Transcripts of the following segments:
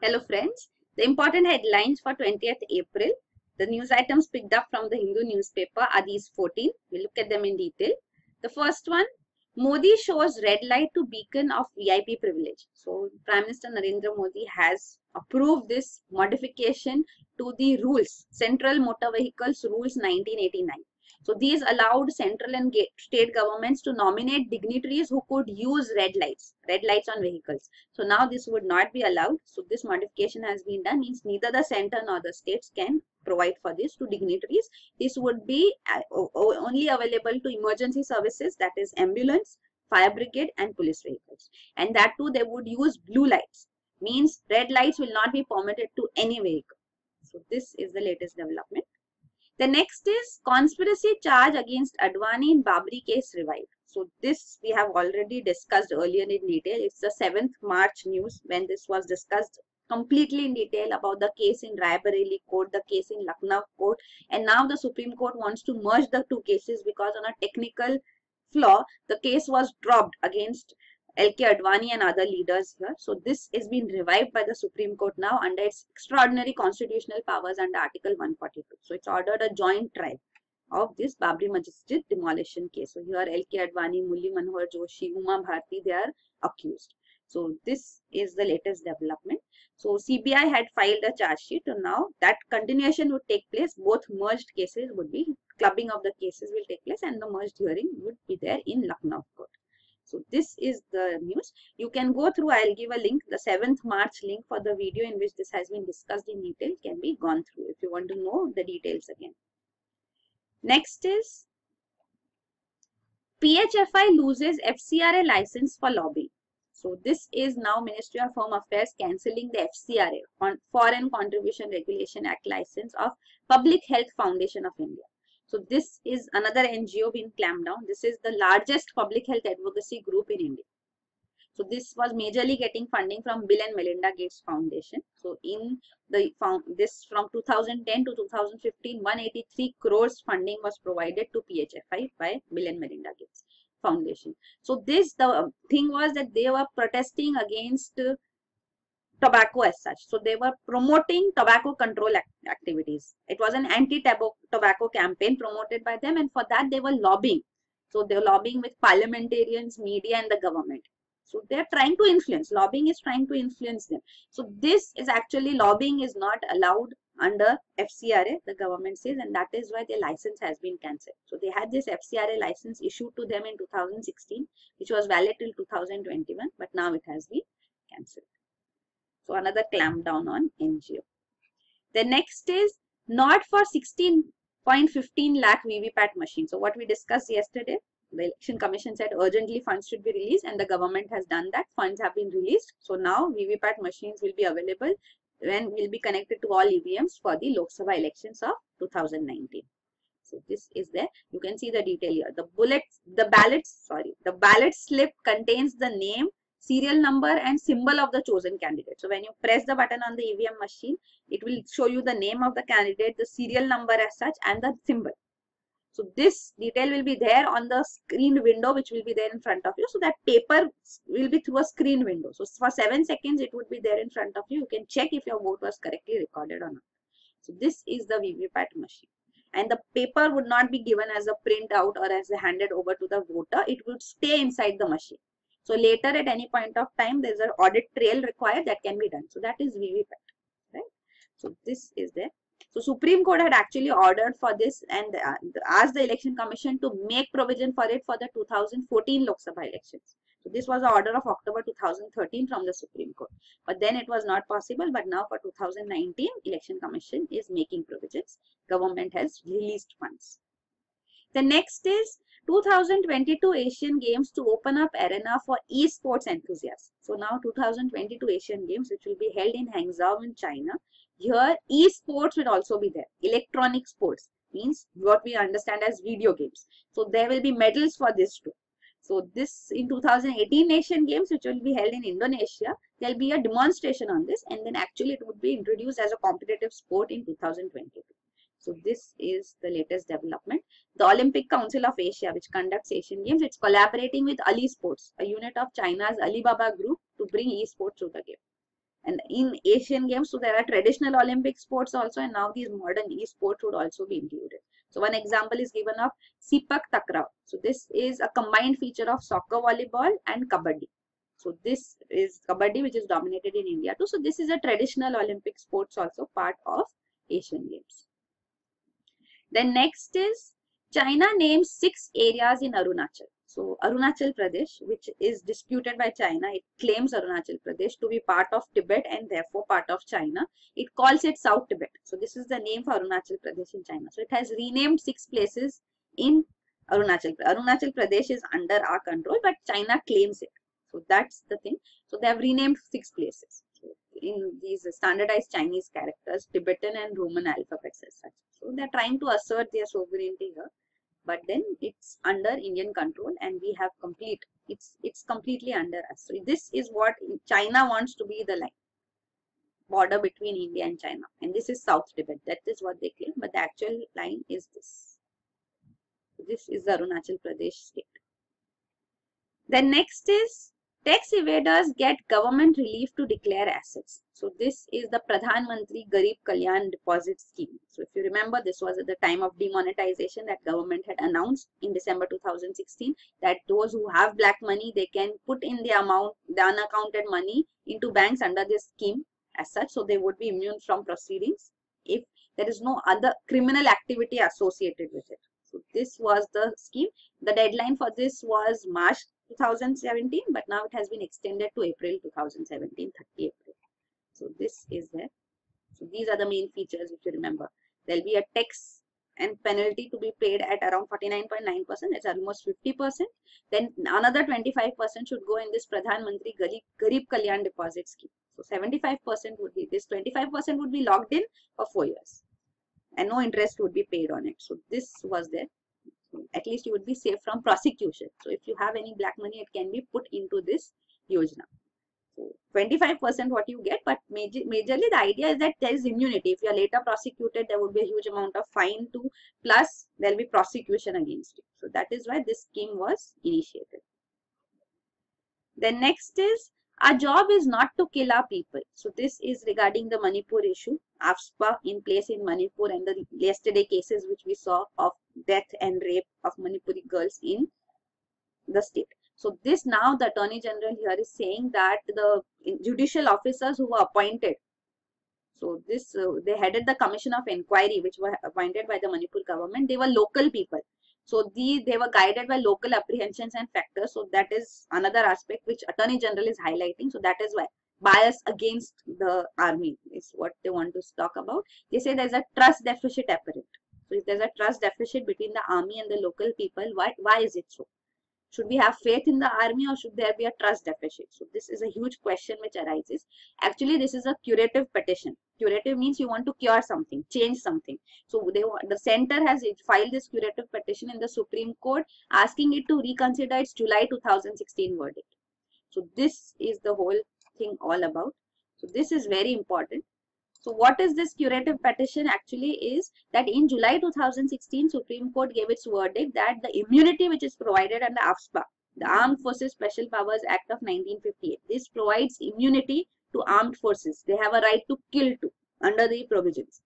Hello friends, the important headlines for 20th April. The news items picked up from the Hindu newspaper are these 14. We'll look at them in detail. The first one, Modi shows red light to beacon of VIP privilege. So Prime Minister Narendra Modi has approved this modification to the rules, Central Motor Vehicles Rules 1989. So these allowed central and state governments to nominate dignitaries who could use red lights on vehicles. So now this would not be allowed. So this modification has been done, means neither the center nor the states can provide for this to dignitaries. This would be only available to emergency services, that is ambulance, fire brigade and police vehicles. And that too they would use blue lights, means red lights will not be permitted to any vehicle. So this is the latest development. The next is conspiracy charge against Advani in Babri case revived. So this we have already discussed earlier in detail. It's the 7th March news when this was discussed completely in detail about the case in Raebareli court, the case in Lucknow court, and now the Supreme Court wants to merge the two cases because on a technical flaw, the case was dropped against L.K. Advani and other leaders here. So this is being revived by the Supreme Court now under its extraordinary constitutional powers under Article 142. So it's ordered a joint trial of this Babri Masjid demolition case. So here L.K. Advani, Murli Manohar Joshi, Uma Bharti, they are accused. So this is the latest development. So CBI had filed a charge sheet, and now that continuation would take place. Both merged cases would be, clubbing of the cases will take place, and the merged hearing would be there in Lucknow court. So this is the news. You can go through, I'll give a link, the 7th March link for the video in which this has been discussed in detail can be gone through if you want to know the details again. Next is PHFI loses FCRA license for lobbying. So this is now Ministry of Home Affairs cancelling the FCRA, Foreign Contribution Regulation Act license of Public Health Foundation of India. So this is another NGO being clamped down. This is the largest public health advocacy group in India. So this was majorly getting funding from Bill and Melinda Gates Foundation. So in the this from 2010 to 2015, 183 crores funding was provided to PHFI by Bill and Melinda Gates Foundation. So this, the thing was that they were protesting against tobacco as such. So they were promoting tobacco control activities. It was an anti-tobacco campaign promoted by them, and for that they were lobbying. So they were lobbying with parliamentarians, media and the government. So they are trying to influence. Lobbying is trying to influence them. So this is actually, lobbying is not allowed under FCRA, the government says, and that is why their license has been cancelled. So they had this FCRA license issued to them in 2016, which was valid till 2021, but now it has been cancelled. So another clampdown on NGO. The next is not for 16.15 lakh VVPAT machines. So what we discussed yesterday, the Election Commission said urgently funds should be released, and the government has done that. Funds have been released. So now VVPAT machines will be available and will be connected to all EVMs for the Lok Sabha elections of 2019. So this is there. You can see the detail here. The ballot slip contains the name, serial number and symbol of the chosen candidate. So when you press the button on the EVM machine, it will show you the name of the candidate, the serial number as such and the symbol. So this detail will be there on the screen window, which will be there in front of you. So that paper will be through a screen window. So for 7 seconds, it would be there in front of you. You can check if your vote was correctly recorded or not. So this is the VVPAT machine. And the paper would not be given as a printout or as handed over to the voter. It would stay inside the machine. So later at any point of time, there's an audit trail required that can be done. So that is VVPAT, right? So this is there. So Supreme Court had actually ordered for this and asked the Election Commission to make provision for it for the 2014 Lok Sabha elections. So this was the order of October 2013 from the Supreme Court. But then it was not possible. But now for 2019, Election Commission is making provisions. Government has released funds. The next is 2022 Asian Games to open up arena for esports enthusiasts. So now 2022 Asian Games, which will be held in Hangzhou in China. Here esports will also be there. Electronic sports means what we understand as video games. So there will be medals for this too. So this in 2018 Asian Games, which will be held in Indonesia, there will be a demonstration on this, and then actually it would be introduced as a competitive sport in 2022. So this is the latest development. The Olympic Council of Asia, which conducts Asian Games, it's collaborating with Ali Sports, a unit of China's Alibaba Group, to bring esports to the game. And in Asian Games, so there are traditional Olympic sports also, and now these modern e-sports would also be included. So one example is given of Sepak Takraw. So this is a combined feature of soccer, volleyball and kabaddi. So this is kabaddi, which is dominated in India too. So this is a traditional Olympic sports also part of Asian Games. Then next is China names 6 areas in Arunachal. So Arunachal Pradesh, which is disputed by China, it claims Arunachal Pradesh to be part of Tibet and therefore part of China. It calls it South Tibet. So this is the name for Arunachal Pradesh in China. So it has renamed 6 places in Arunachal. Arunachal Pradesh is under our control, but China claims it. So that's the thing. So they have renamed 6 places. So in these standardized Chinese characters, Tibetan and Roman alphabets as such. So they're trying to assert their sovereignty here. But then it's under Indian control and we have it's completely under us. So this is what China wants to be the line, border between India and China, and this is South Tibet. That is what they claim, but the actual line is this. This is the Arunachal Pradesh state. Then next is tax evaders get government relief to declare assets. So this is the Pradhan Mantri Garib Kalyan Deposit Scheme. So if you remember, this was at the time of demonetization that government had announced in December 2016 that those who have black money, they can put in the amount, the unaccounted money into banks under this scheme as such. So they would be immune from proceedings if there is no other criminal activity associated with it. So this was the scheme. The deadline for this was March 2017, but now it has been extended to April 2017, 30 April. So this is there. So these are the main features if you remember. There will be a tax and penalty to be paid at around 49.9%. It's almost 50%. Then another 25% should go in this Pradhan Mantri Garib Kalyan Deposit Scheme. So 75% would be this. 25% would be locked in for 4 years. And no interest would be paid on it. So this was there. At least you would be safe from prosecution. So if you have any black money, it can be put into this yojana. So 25% what you get, but majorly the idea is that there is immunity. If you are later prosecuted, there would be a huge amount of fine too, plus there will be prosecution against you. So that is why this scheme was initiated. Then next is, our job is not to kill our people. So this is regarding the Manipur issue, AFSPA in place in Manipur and the yesterday cases which we saw of death and rape of Manipuri girls in the state. So this now the Attorney General here is saying that the judicial officers who were appointed, so this they headed the Commission of Inquiry which were appointed by the Manipur government, they were local people. So they were guided by local apprehensions and factors. So that is another aspect which Attorney General is highlighting. So that is why bias against the army is what they want to talk about. They say there is a trust deficit apparent. So if there is a trust deficit between the army and the local people, why is it so? Should we have faith in the army or should there be a trust deficit? So this is a huge question which arises. Actually, this is a curative petition. Curative means you want to cure something, change something. So the center has filed this curative petition in the Supreme Court asking it to reconsider its July 2016 verdict. So this is the whole thing all about. So this is very important. So what is this curative petition actually is that in July 2016, Supreme Court gave its verdict that the immunity which is provided under AFSPA, the Armed Forces Special Powers Act of 1958, this provides immunity to armed forces. They have a right to kill too under the provisions.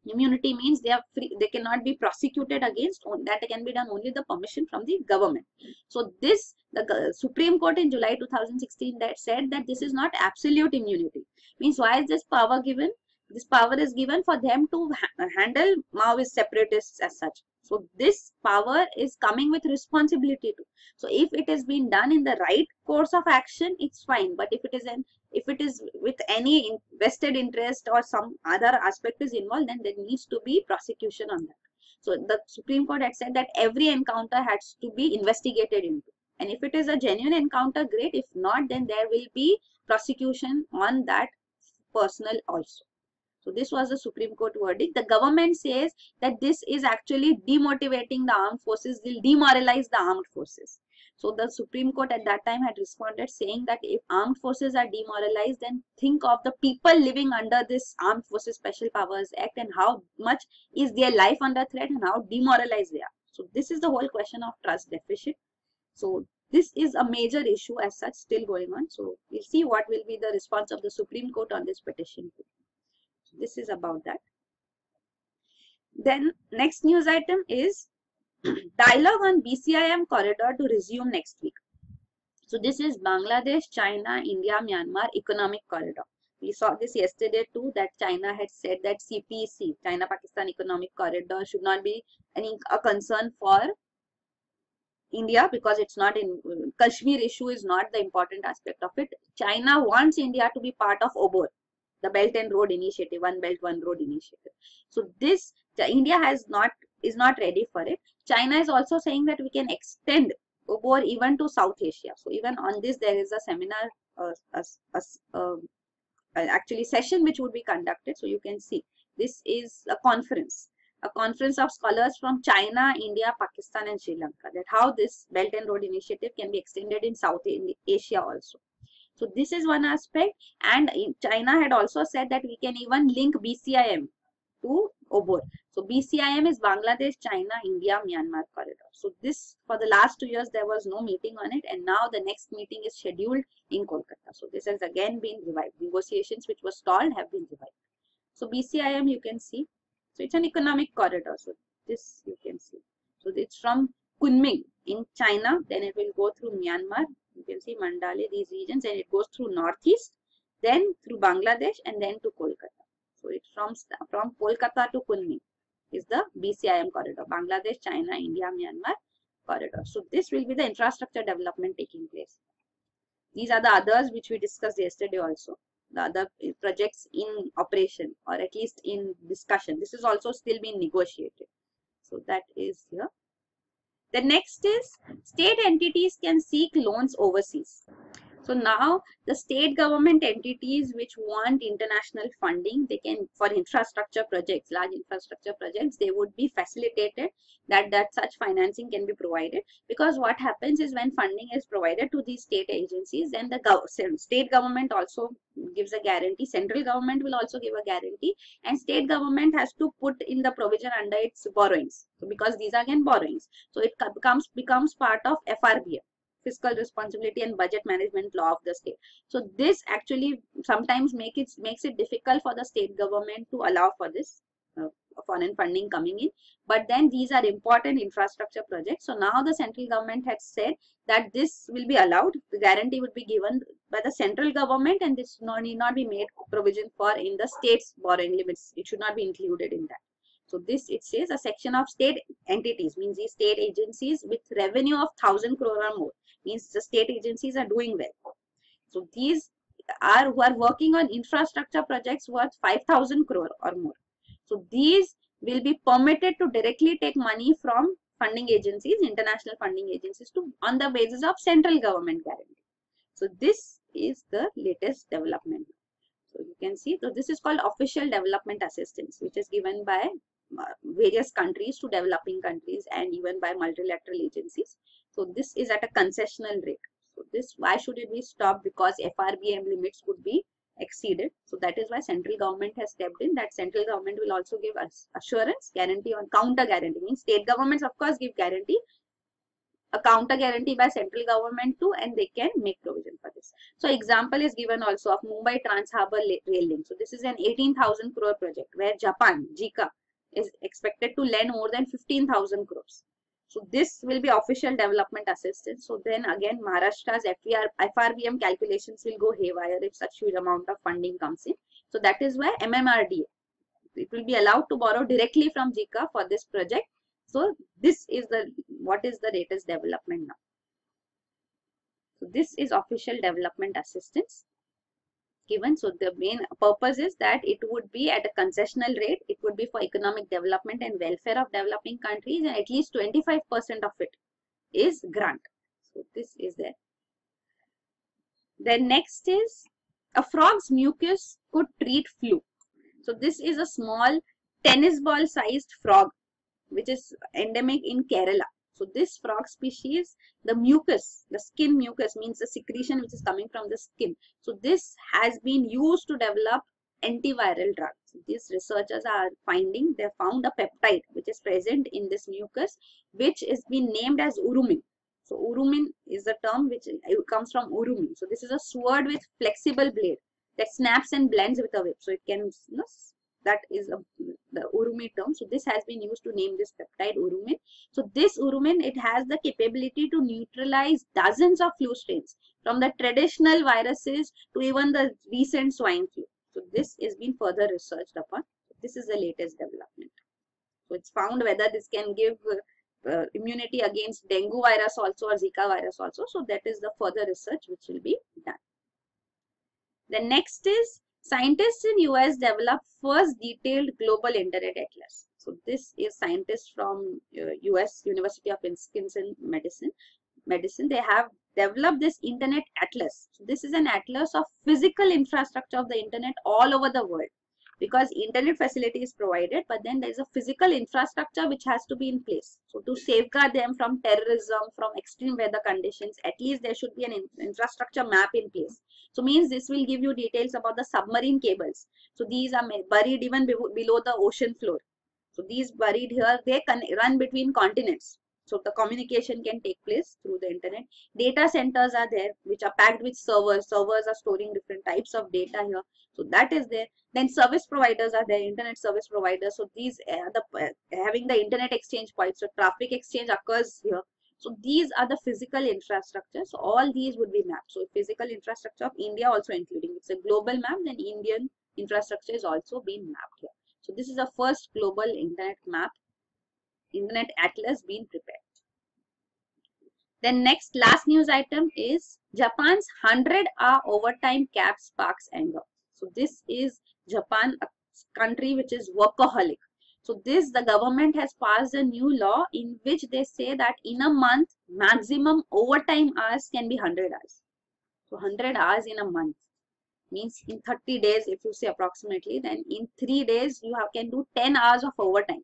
Immunity means they are free, they cannot be prosecuted against, that can be done only the permission from the government. So this, the Supreme Court in July 2016 that said that this is not absolute immunity. Means why is this power given? This power is given for them to handle Maoist separatists as such. So this power is coming with responsibility too. So if it has been done in the right course of action, it's fine. But if it is with any vested interest or some other aspect is involved, then there needs to be prosecution on that. So the Supreme Court had said that every encounter has to be investigated into. And if it is a genuine encounter, great. If not, then there will be prosecution on that personnel also. So this was the Supreme Court verdict. The government says that this is actually demotivating the armed forces, will demoralize the armed forces. So the Supreme Court at that time had responded saying that if armed forces are demoralized, then think of the people living under this Armed Forces Special Powers Act and how much is their life under threat and how demoralized they are. So this is the whole question of trust deficit. So this is a major issue as such still going on. So we'll see what will be the response of the Supreme Court on this petition. So this is about that. Then next news item is dialogue on BCIM corridor to resume next week. So this is Bangladesh, China, India, Myanmar economic corridor. We saw this yesterday too, that China had said that CPEC, China-Pakistan economic corridor, should not be a concern for India because it's not in Kashmir issue is not the important aspect of it. China wants India to be part of OBOR, the Belt and Road Initiative, One Belt One Road Initiative. So this India is not ready for it. China is also saying that we can extend OBOR even to South Asia. So even on this there is a seminar, actually session which would be conducted. So you can see this is a conference of scholars from China, India, Pakistan and Sri Lanka, that how this Belt and Road Initiative can be extended in South Asia also. So this is one aspect, and China had also said that we can even link BCIM to OBOR. So BCIM is Bangladesh, China, India, Myanmar corridor. So this, for the last 2 years there was no meeting on it, and now the next meeting is scheduled in Kolkata. So this has again been revived. Negotiations which were stalled have been revived. So BCIM you can see. So it's an economic corridor. So this you can see. So it's from Kunming in China, then it will go through Myanmar. You can see Mandale, these regions, and it goes through northeast, then through Bangladesh, and then to Kolkata. So it's from Kolkata to Kunming is the BCIM corridor, Bangladesh, China, India, Myanmar corridor. So this will be the infrastructure development taking place. These are the others which we discussed yesterday also. The other projects in operation or at least in discussion. This is also still being negotiated. So that is here. The next is state entities can seek loans overseas. So now the state government entities which want international funding, they can, for infrastructure projects, large infrastructure projects, they would be facilitated that such financing can be provided. Because what happens is when funding is provided to these state agencies, then the state government also gives a guarantee, central government will also give a guarantee, and state government has to put in the provision under its borrowings. So because these are again borrowings, so it becomes part of FRBM. Fiscal responsibility and budget management law of the state. So this actually sometimes makes it difficult for the state government to allow for this foreign funding coming in. But then these are important infrastructure projects. So now the central government has said that this will be allowed. The guarantee would be given by the central government, and this need not be made provision for in the state's borrowing limits. It should not be included in that. So this, it says a section of state entities, means these state agencies with revenue of 1,000 crore or more, means the state agencies are doing well. So these are who are working on infrastructure projects worth 5,000 crore or more. So these will be permitted to directly take money from funding agencies, international funding agencies, to on the basis of central government guarantee. So this is the latest development. So you can see, so this is called official development assistance, which is given by various countries to developing countries and even by multilateral agencies. So this is at a concessional rate. So this, why should it be stopped? Because FRBM limits could be exceeded. So that is why central government has stepped in. That central government will also give us assurance, guarantee on counter guarantee. Means state governments of course give guarantee, a counter guarantee by central government too, and they can make provision for this. So example is given also of Mumbai Trans Harbour Rail Link. So this is an 18,000 crore project where Japan, JICA, is expected to lend more than 15,000 crores. So this will be official development assistance. So then again Maharashtra's FRBM calculations will go haywire if such huge amount of funding comes in. So that is why MMRDA, it will be allowed to borrow directly from JICA for this project. So this is what is the latest development now. So this is official development assistance given. So the main purpose is that it would be at a concessional rate. It would be for economic development and welfare of developing countries, and at least 25% of it is grant. So this is there. Then next is a frog's mucus could treat flu. So this is a small tennis ball sized frog which is endemic in Kerala. So this frog species, the mucus, the skin mucus, means the secretion which is coming from the skin. So this has been used to develop antiviral drugs. These researchers are finding, they found a peptide which is present in this mucus, which is been named as urumine. So urumin is the term which comes from urumi. So this is a sword with flexible blade that snaps and blends with a whip. So it can, that is the urumi term. So this has been used to name this peptide urumin. So this urumin, it has the capability to neutralize dozens of flu strains, from the traditional viruses to even the recent swine flu. So this is being further researched upon. This is the latest development. So it's found whether this can give immunity against dengue virus also or Zika virus also. So that is the further research which will be done. The next is scientists in US developed first detailed global internet atlas. So this is scientists from US University of Wisconsin medicine. They have developed this internet atlas. So this is an atlas of physical infrastructure of the internet all over the world, because internet facility is provided, but then there is a physical infrastructure which has to be in place. So to safeguard them from terrorism, from extreme weather conditions, at least there should be an infrastructure map in place. So means this will give you details about the submarine cables. So these are buried even below the ocean floor. So these buried here, they can run between continents. So the communication can take place through the internet. Data centers are there, which are packed with servers. Servers are storing different types of data here. So that is there. Then service providers are there, internet service providers. So these are having the internet exchange points. So traffic exchange occurs here. So these are the physical infrastructure. So all these would be mapped. So physical infrastructure of India also including. It's a global map. Then Indian infrastructure is also being mapped here. So this is the first global internet map, internet atlas being prepared. Then next, last news item is Japan's 100-hour overtime cap sparks anger. So this is Japan, a country which is workaholic. So this, the government has passed a new law in which they say that in a month, maximum overtime hours can be 100 hours. So 100 hours in a month means in 30 days, if you say approximately, then in 3 days you can do 10 hours of overtime.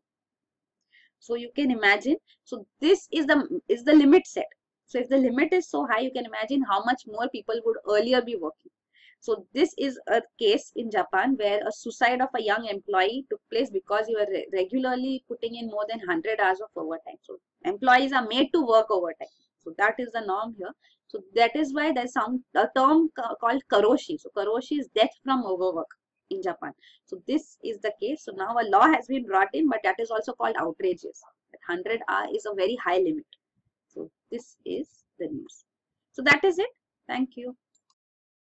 So you can imagine. So this is the limit set. So if the limit is so high, you can imagine how much more people would earlier be working. So this is a case in Japan where a suicide of a young employee took place because you are regularly putting in more than 100 hours of overtime. So employees are made to work overtime. So that is the norm here. So that is why there's a term called karoshi. So karoshi is death from overwork in Japan. So this is the case. So now a law has been brought in, but that is also called outrageous. 100 hours is a very high limit. So this is the news. So that is it. Thank you.